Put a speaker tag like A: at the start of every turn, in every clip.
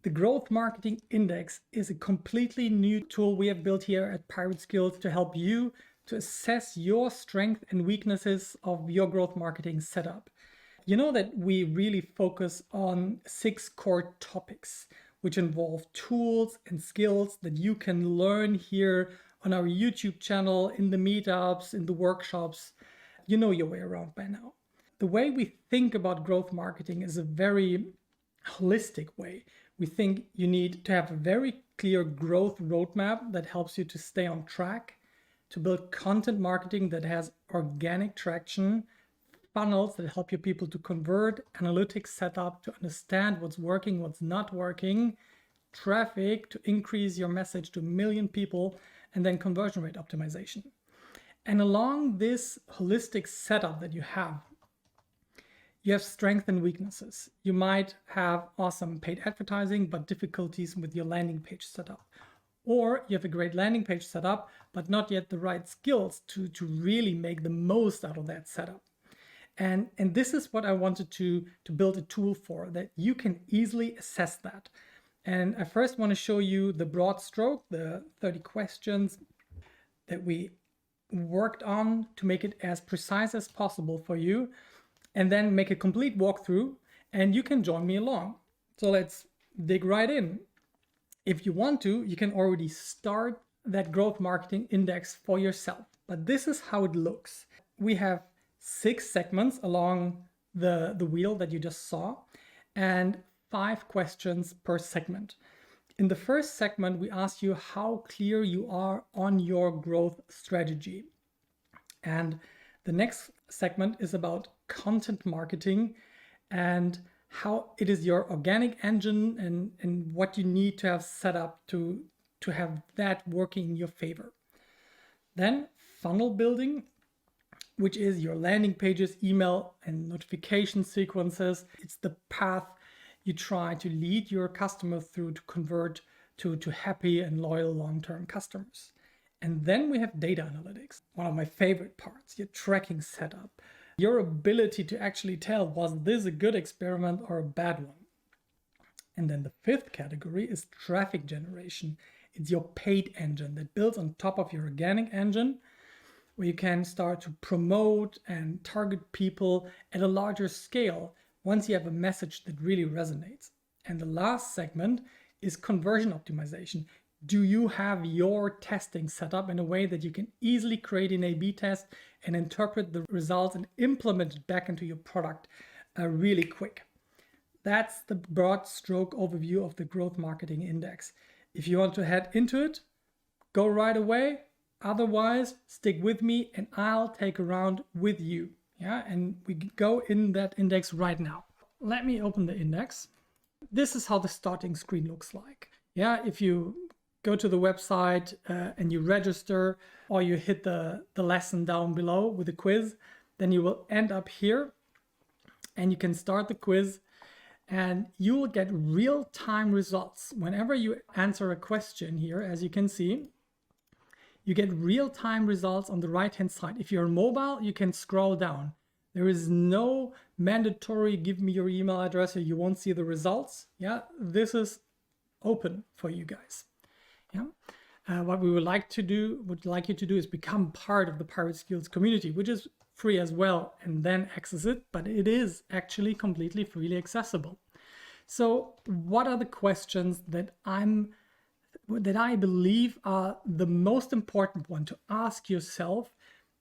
A: The Growth Marketing Index is a completely new tool we have built here at pirateskills to help you to assess your strengths and weaknesses of your growth marketing setup. You know that we really focus on 6 core topics, which involve tools and skills that you can learn here on our YouTube channel, in the meetups, in the workshops. You know your way around by now. The way we think about growth marketing is a very holistic way. We think you need to have a very clear growth roadmap that helps you to stay on track, to build content marketing that has organic traction, funnels that help your people to convert, analytics set up to understand what's working, what's not working, traffic to increase your message to 1 million people, and then conversion rate optimization. And along this holistic setup that you have strengths and weaknesses. You might have awesome paid advertising, but difficulties with your landing page setup. Or you have a great landing page setup, but not yet the right skills to really make the most out of that setup. And this is what I wanted to build a tool for, that you can easily assess that. And I first want to show you the broad stroke, the 30 questions that we worked on to make it as precise as possible for you, and then make a complete walkthrough, and you can join me along. So let's dig right in. If you want to, you can already start that growth marketing index for yourself. But this is how it looks. We have 6 segments along the wheel that you just saw, and 5 questions per segment. In the first segment, we ask you how clear you are on your growth strategy. And the next segment is about content marketing and how it is your organic engine and what you need to have set up to have that working in your favor. Then funnel building, which is your landing pages, email and notification sequences. It's the path you try to lead your customer through to convert to happy and loyal long-term customers. And then we have data analytics, one of my favorite parts, your tracking setup, your ability to actually tell, was this a good experiment or a bad one? And then the 5th category is traffic generation. It's your paid engine that builds on top of your organic engine, where you can start to promote and target people at a larger scale once you have a message that really resonates. And the last segment is conversion optimization. Do you have your testing set up in a way that you can easily create an A/B test and interpret the results and implement it back into your product really quick? That's the broad stroke overview of the Growth Marketing Index. If you want to head into it, go right away. Otherwise, stick with me and I'll take a round with you. Yeah, and we go in that index right now. Let me open the index. This is how the starting screen looks like. Yeah, if you go to the website and you register, or you hit the lesson down below with a quiz, then you will end up here and you can start the quiz and you will get real-time results. Whenever you answer a question here, as you can see, you get real-time results on the right-hand side. If you're mobile, you can scroll down. There is no mandatory give me your email address or you won't see the results. Yeah, this is open for you guys. Yeah. What we would like you to do is become part of the pirateskills community, which is free as well, and then access it, but it is actually completely freely accessible. So what are the questions that I believe are the most important one to ask yourself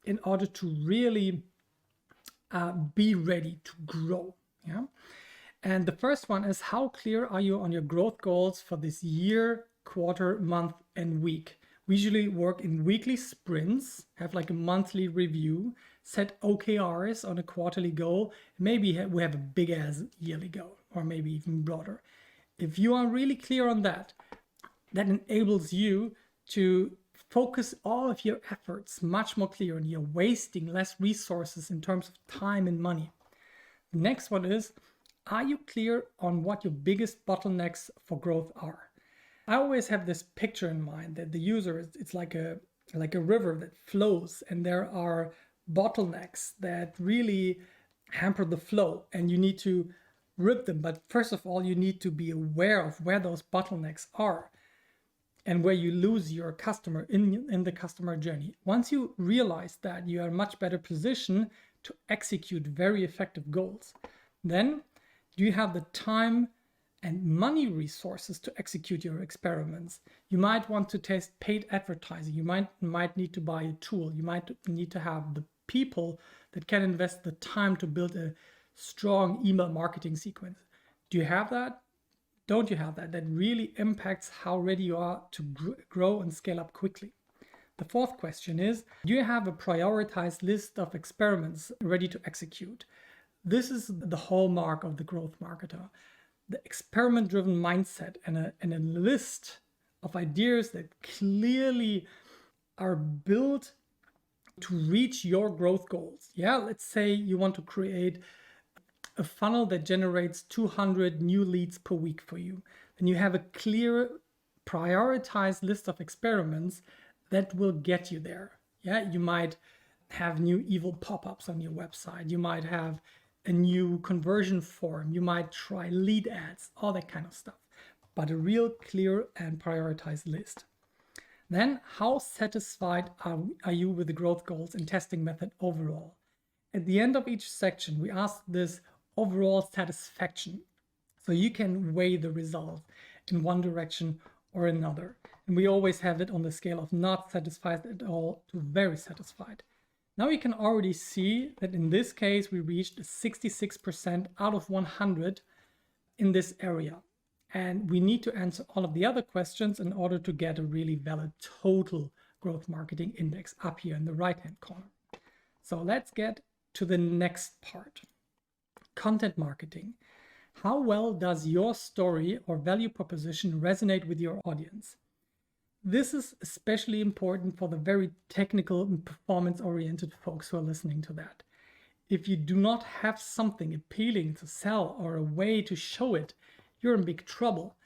A: in order to really be ready to grow? Yeah. And the first one is, how clear are you on your growth goals for this year, quarter, month, and week? We usually work in weekly sprints, have like a monthly review, set OKRs on a quarterly goal. Maybe we have a big ass yearly goal, or maybe even broader. If you are really clear on that, that enables you to focus all of your efforts much more clear, and you're wasting less resources in terms of time and money. The next one is, are you clear on what your biggest bottlenecks for growth are? I always have this picture in mind that the user, it's like a river that flows, and there are bottlenecks that really hamper the flow, and you need to rip them. But first of all, you need to be aware of where those bottlenecks are and where you lose your customer in the customer journey. Once you realize that, you are in a much better position to execute very effective goals. Then do you have the time and money resources to execute your experiments? You might want to test paid advertising. You might need to buy a tool. You might need to have the people that can invest the time to build a strong email marketing sequence. Do you have that? Don't you have that? That really impacts how ready you are to grow and scale up quickly. The fourth question is, do you have a prioritized list of experiments ready to execute? This is the hallmark of the growth marketer. The experiment-driven mindset and a list of ideas that clearly are built to reach your growth goals. Yeah, let's say you want to create a funnel that generates 200 new leads per week for you. Then you have a clear, prioritized list of experiments that will get you there. Yeah, you might have new evil pop-ups on your website. You might have a new conversion form. You might try lead ads, all that kind of stuff. But a real clear and prioritized list. Then, how satisfied are you with the growth goals and testing method overall? At the end of each section, we ask this overall satisfaction, so you can weigh the results in one direction or another. And we always have it on the scale of not satisfied at all to very satisfied. Now you can already see that in this case, we reached 66% out of 100 in this area. And we need to answer all of the other questions in order to get a really valid total growth marketing index up here in the right-hand corner. So let's get to the next part. Content marketing. How well does your story or value proposition resonate with your audience? This is especially important for the very technical and performance-oriented folks who are listening to that. If you do not have something appealing to sell or a way to show it, you're in big trouble,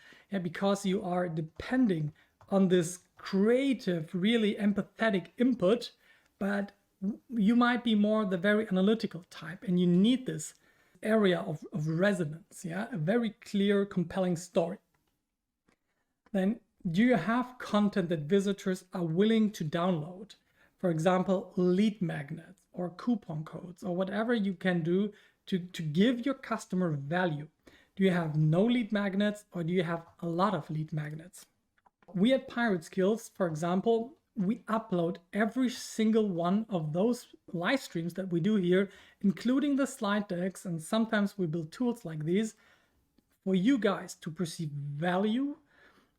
A: because you are depending on this creative, really empathetic input, but you might be more the very analytical type, and you need this area of resonance, a very clear, compelling story. Then, do you have content that visitors are willing to download? For example, lead magnets or coupon codes or whatever you can do to give your customer value. Do you have no lead magnets or do you have a lot of lead magnets? We at pirateskills, for example, we upload every single one of those live streams that we do here, including the slide decks, and sometimes we build tools like these for you guys to perceive value,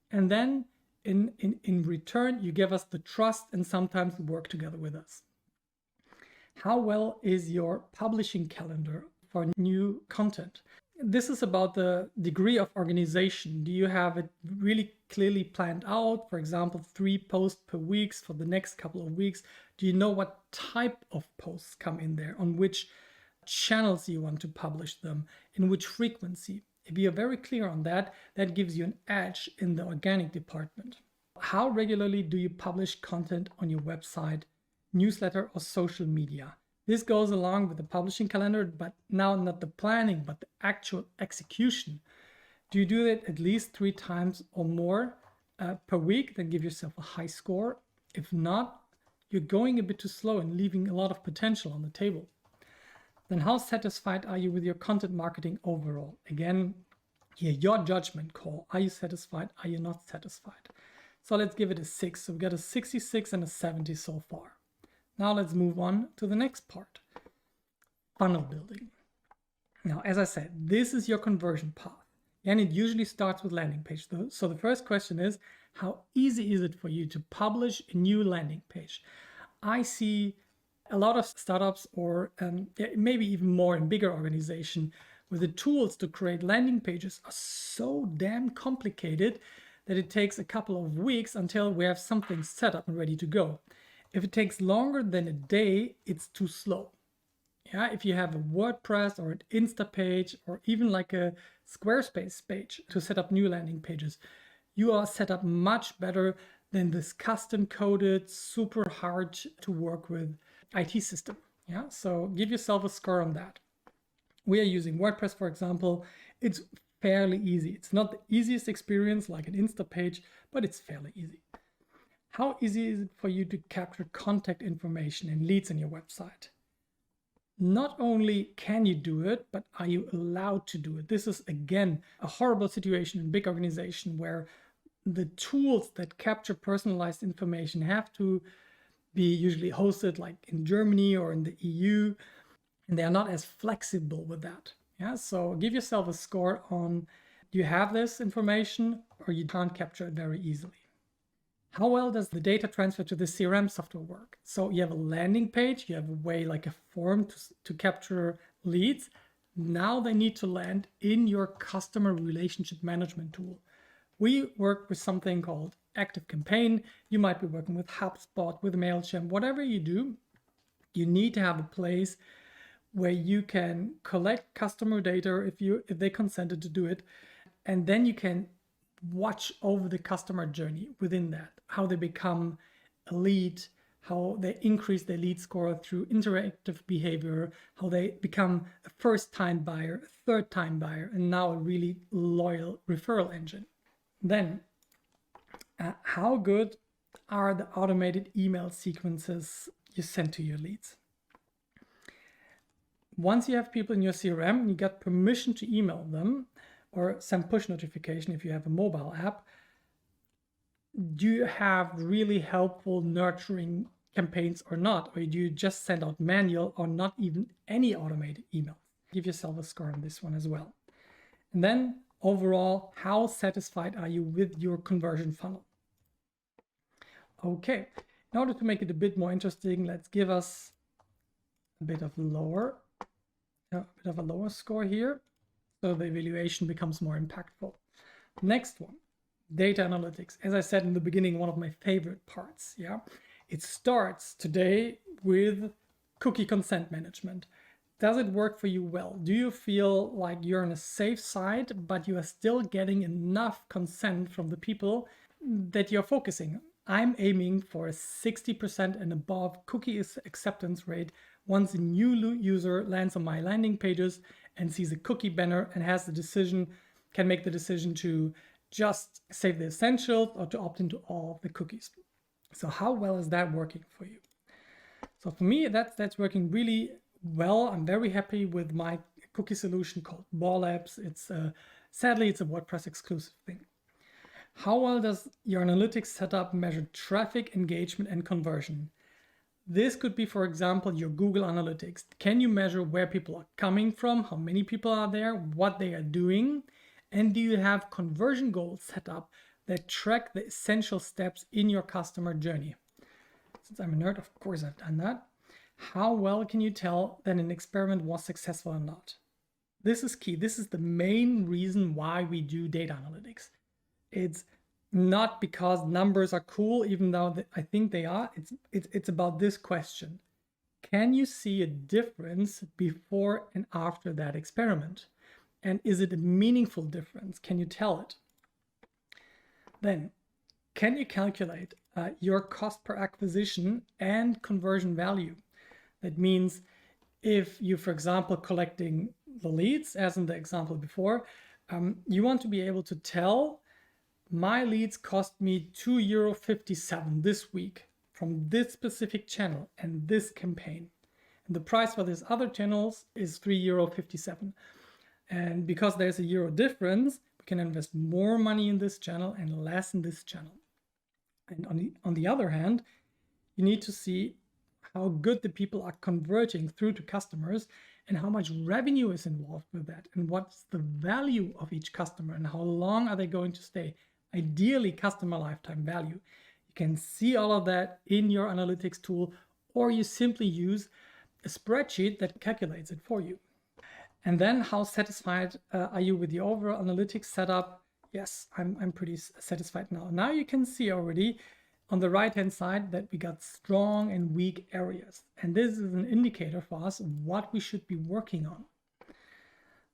A: and then in return you give us the trust and sometimes work together with us. How well is your publishing calendar for new content? This is about the degree of organization. Do you have it really clearly planned out? For example, 3 posts per week for the next couple of weeks. Do you know what type of posts come in there, on which channels you want to publish them, in which frequency? If you're very clear on that, that gives you an edge in the organic department. How regularly do you publish content on your website, newsletter, or social media? This goes along with the publishing calendar, but now not the planning, but the actual execution. Do you do it at least 3 times or more per week? Then give yourself a high score. If not, you're going a bit too slow and leaving a lot of potential on the table. Then how satisfied are you with your content marketing overall? Again, here, your judgment call. Are you satisfied? Are you not satisfied? So let's give it a 6. So we got a 66 and a 70 so far. Now let's move on to the next part, funnel building. Now, as I said, this is your conversion path, and it usually starts with landing page. So the first question is, how easy is it for you to publish a new landing page? I see a lot of startups, or maybe even more in bigger organizations, where the tools to create landing pages are so damn complicated that it takes a couple of weeks until we have something set up and ready to go. If it takes longer than a day, it's too slow. If you have a WordPress or an Insta page or even like a Squarespace page to set up new landing pages, you are set up much better than this custom coded, super hard to work with IT system. So give yourself a score on that. We are using WordPress, for example. It's fairly easy. It's not the easiest experience like an Insta page, but it's fairly easy. How easy is it for you to capture contact information and leads on your website? Not only can you do it, but are you allowed to do it? This is, again, a horrible situation in big organization where the tools that capture personalized information have to be usually hosted like in Germany or in the EU, and they are not as flexible with that. Yeah, so give yourself a score on, do you have this information or you can't capture it very easily? How well does the data transfer to the CRM software work? So you have a landing page, you have a way like a form to capture leads. Now they need to land in your customer relationship management tool. We work with something called ActiveCampaign. You might be working with HubSpot, with MailChimp, whatever you do, you need to have a place where you can collect customer data if they consented to do it, and then you can watch over the customer journey within that, how they become a lead, how they increase their lead score through interactive behavior, how they become a first-time buyer, a third-time buyer, and now a really loyal referral engine. Then, how good are the automated email sequences you send to your leads? Once you have people in your CRM, you get permission to email them or send push notification if you have a mobile app. Do you have really helpful nurturing campaigns or not? Or do you just send out manual or not even any automated email? Give yourself a score on this one as well. And then overall, how satisfied are you with your conversion funnel? Okay, in order to make it a bit more interesting, let's give us a bit of a lower score here, so the evaluation becomes more impactful. Next one, data analytics. As I said in the beginning, one of my favorite parts. Yeah, it starts today with cookie consent management. Does it work for you well? Do you feel like you're on a safe side, but you are still getting enough consent from the people that you're focusing on? I'm aiming for a 60% and above cookie acceptance rate once a new user lands on my landing pages and sees a cookie banner and can make the decision to just save the essentials or to opt into all of the cookies. So how well is that working for you? So for me, that's working really well. I'm very happy with my cookie solution called Ball Apps. Sadly, it's a WordPress exclusive thing. How well does your analytics setup measure traffic, engagement, and conversion? This could be, for example, your Google Analytics. Can you measure where people are coming from, how many people are there, what they are doing? And do you have conversion goals set up that track the essential steps in your customer journey? Since I'm a nerd, of course I've done that. How well can you tell that an experiment was successful or not? This is key. This is the main reason why we do data analytics. It's not because numbers are cool, even though I think they are. It's about this question. Can you see a difference before and after that experiment? And is it a meaningful difference? Can you tell it? Then, can you calculate your cost per acquisition and conversion value? That means if you, for example, collecting the leads, as in the example before, you want to be able to tell my leads cost me €2.57 this week from this specific channel and this campaign. And the price for these other channels is €3.57. And because there's a euro difference, we can invest more money in this channel and less in this channel. And on the other hand, you need to see how good the people are converting through to customers and how much revenue is involved with that and what's the value of each customer and how long are they going to stay. Ideally, customer lifetime value. You can see all of that in your analytics tool, or you simply use a spreadsheet that calculates it for you. And then how satisfied are you with the overall analytics setup? Yes, I'm pretty satisfied now. Now you can see already on the right-hand side that we got strong and weak areas. And this is an indicator for us of what we should be working on.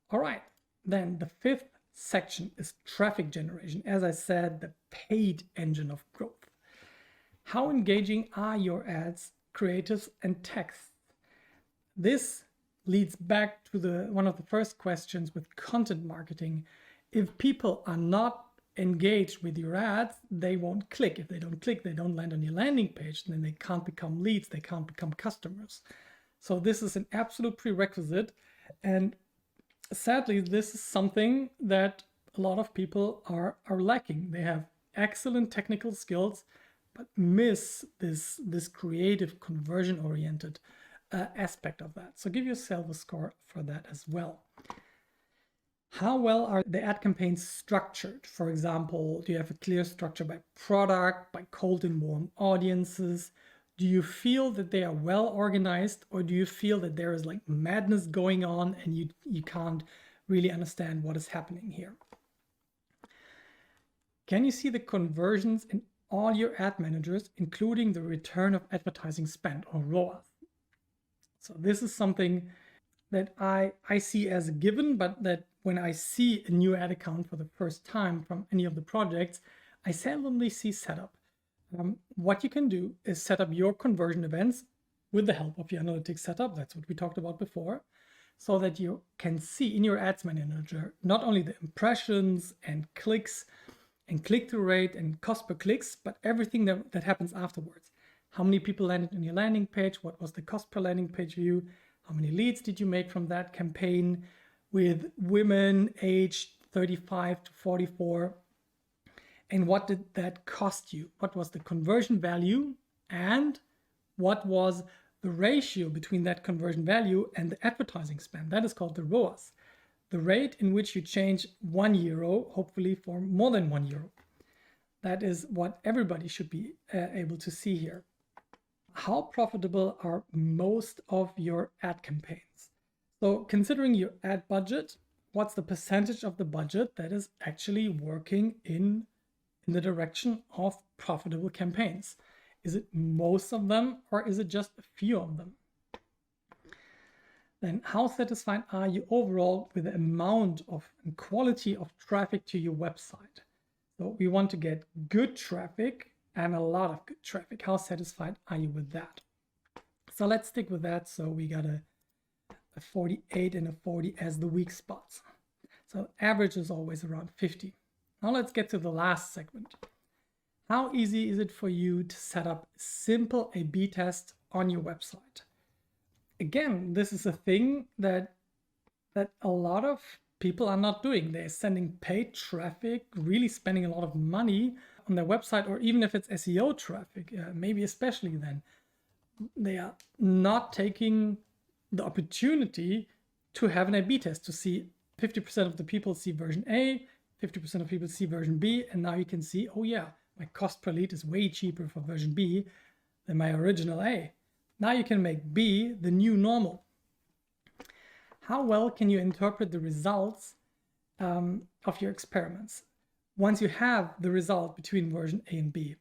A: All right, then the fifth section is traffic generation. As I said, the paid engine of growth. How engaging are your ads, creatives, and texts? This leads back to one of the first questions with content marketing. If people are not engaged with your ads, they won't click. If they don't click, they don't land on your landing page, then they can't become leads, they can't become customers. So this is an absolute prerequisite. And sadly, this is something that a lot of people are lacking. They have excellent technical skills, but miss this creative, conversion-oriented aspect of that. So give yourself a score for that as well. How well are the ad campaigns structured? For example, do you have a clear structure by product, by cold and warm audiences? Do you feel that they are well organized, or do you feel that there is like madness going on and you can't really understand what is happening here? Can you see the conversions in all your ad managers, including the return of advertising spend, or ROAS? So this is something that I see as a given, but that when I see a new ad account for the first time from any of the projects, I seldomly see setup. What you can do is set up your conversion events with the help of your analytics setup. That's what we talked about before, so that you can see in your ads manager not only the impressions and clicks and click-through rate and cost per clicks, but everything that happens afterwards. How many people landed on your landing page? What was the cost per landing page view? How many leads did you make from that campaign with women aged 35 to 44? And what did that cost you? What was the conversion value? And what was the ratio between that conversion value and the advertising spend? That is called the ROAS, the rate in which you change €1, hopefully for more than €1. That is what everybody should be able to see here. How profitable are most of your ad campaigns? So considering your ad budget, what's the percentage of the budget that is actually working in the direction of profitable campaigns? Is it most of them, or is it just a few of them? Then how satisfied are you overall with the amount of and quality of traffic to your website? So we want to get good traffic and a lot of good traffic. How satisfied are you with that? So let's stick with that. So we got a 48 and a 40 as the weak spots. So average is always around 50. Now let's get to the last segment. How easy is it for you to set up a simple A/B test on your website? Again, this is a thing that a lot of people are not doing. They're sending paid traffic, really spending a lot of money on their website, or even if it's SEO traffic, maybe especially then, they are not taking the opportunity to have an A/B test to see 50% of the people see version A, 50% of people see version B, and now you can see, oh yeah, my cost per lead is way cheaper for version B than my original A. Now you can make B the new normal. How well can you interpret the results of your experiments? Once you have the result between version A and B,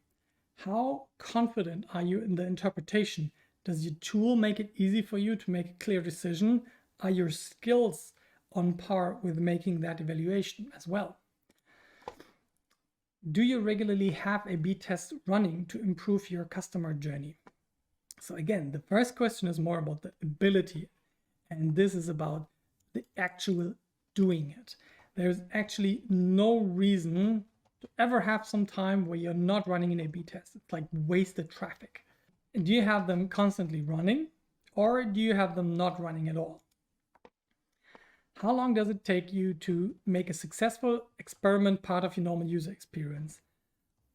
A: how confident are you in the interpretation? Does your tool make it easy for you to make a clear decision? Are your skills on par with making that evaluation as well? Do you regularly have A/B tests running to improve your customer journey? So again, the first question is more about the ability, and this is about the actual doing it. There's actually no reason to ever have some time where you're not running an A/B test. It's like wasted traffic. And do you have them constantly running, or do you have them not running at all? How long does it take you to make a successful experiment part of your normal user experience?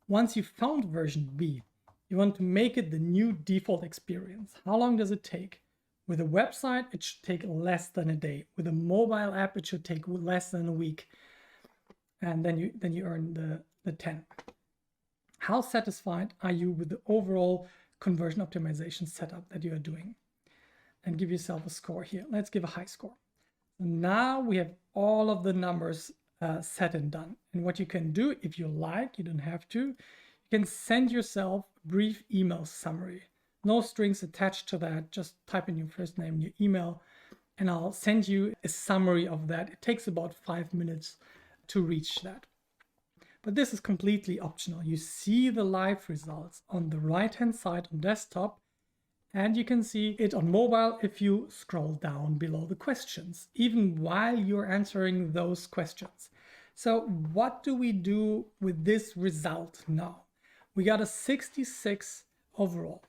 A: Once you've found version B, you want to make it the new default experience. How long does it take? With a website, it should take less than a day. With a mobile app, it should take less than a week. And then you earn the 10. How satisfied are you with the overall conversion optimization setup that you are doing? And give yourself a score here. Let's give a high score. Now we have all of the numbers set and done. And what you can do, if you like, you don't have to, you can send yourself a brief email summary. No strings attached to that. Just type in your first name and your email, and I'll send you a summary of that. It takes about 5 minutes to reach that. But this is completely optional. You see the live results on the right-hand side on desktop, And you can see it on mobile if you scroll down below the questions, even while you're answering those questions. So what do we do with this result now? We got a 66 overall.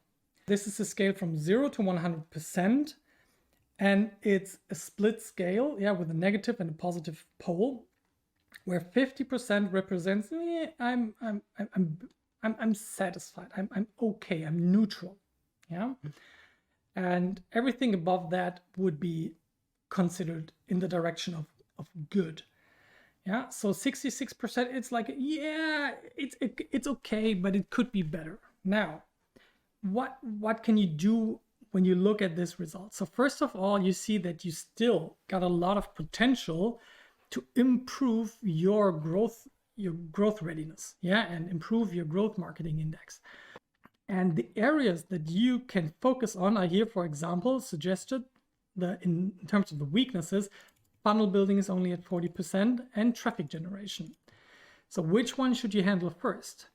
A: This is a scale from 0 to 100%, and it's a split scale, yeah, with a negative and a positive pole, where 50% represents I'm satisfied, I'm okay, I'm neutral, yeah, and everything above that would be considered in the direction of good. Yeah, so 66%, it's like, yeah, it's okay, but it could be better. Now, what can you do when you look at this result? So first of all, you see that you still got a lot of potential to improve your growth readiness, yeah, and improve your growth marketing index. And the areas that you can focus on are here, for example, suggested in terms of the weaknesses. Funnel building is only at 40% and traffic generation. So which one should you handle first?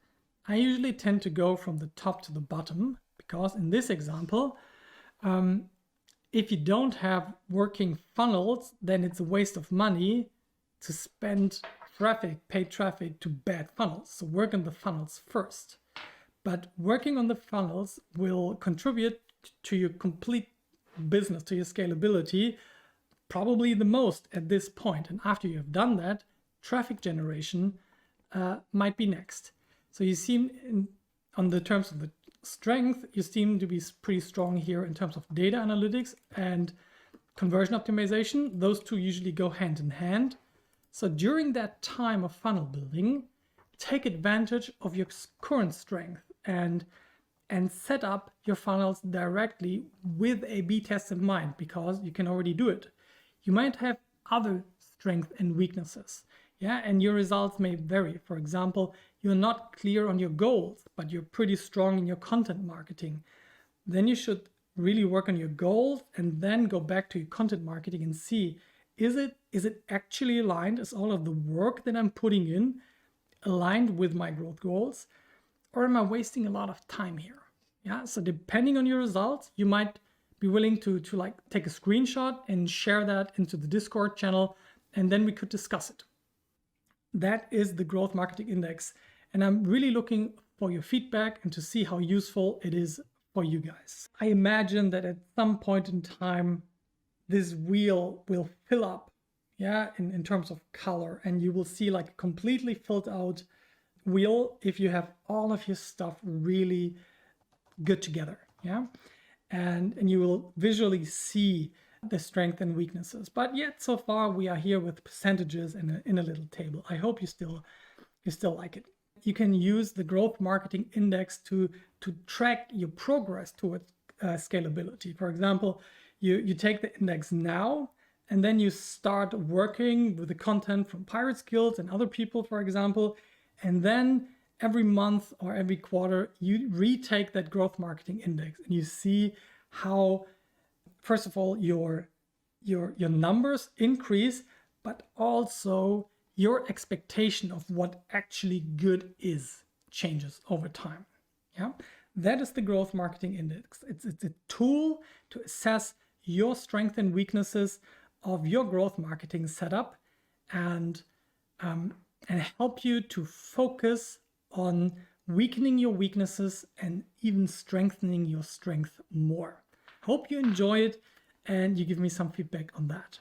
A: I usually tend to go from the top to the bottom, because in this example, if you don't have working funnels, then it's a waste of money to spend paid traffic to bad funnels. So work on the funnels first. But working on the funnels will contribute to your complete business, to your scalability, probably the most at this point. And after you have done that, traffic generation might be next. So you seem, on the terms of the strength, you seem to be pretty strong here in terms of data analytics and conversion optimization. Those two usually go hand in hand. So during that time of funnel building, take advantage of your current strength and set up your funnels directly with a B test in mind, because you can already do it. You might have other strengths and weaknesses, yeah, and your results may vary. For example, you're not clear on your goals, but you're pretty strong in your content marketing. Then you should really work on your goals and then go back to your content marketing and see, is it actually aligned? Is all of the work that I'm putting in aligned with my growth goals? Or am I wasting a lot of time here? Yeah, so depending on your results, you might be willing to like take a screenshot and share that into the Discord channel, and then we could discuss it. That is the growth marketing index, and I'm really looking for your feedback and to see how useful it is for you guys. I imagine that at some point in time, this wheel will fill up, yeah, in terms of color, and you will see like a completely filled out wheel if you have all of your stuff really good together, yeah, and you will visually see the strengths and weaknesses. But yet so far we are here with percentages in a little table. I hope you still like it. You can use the growth marketing index to track your progress towards scalability. For example, you take the index now, and then you start working with the content from pirateskills and other people, for example, and then every month or every quarter, you retake that growth marketing index and you see how, first of all, your numbers increase, but also your expectation of what actually good is changes over time. Yeah, that is the growth marketing index. It's a tool to assess your strengths and weaknesses of your growth marketing setup, and help you to focus on weakening your weaknesses and even strengthening your strength more. Hope you enjoy it and you give me some feedback on that.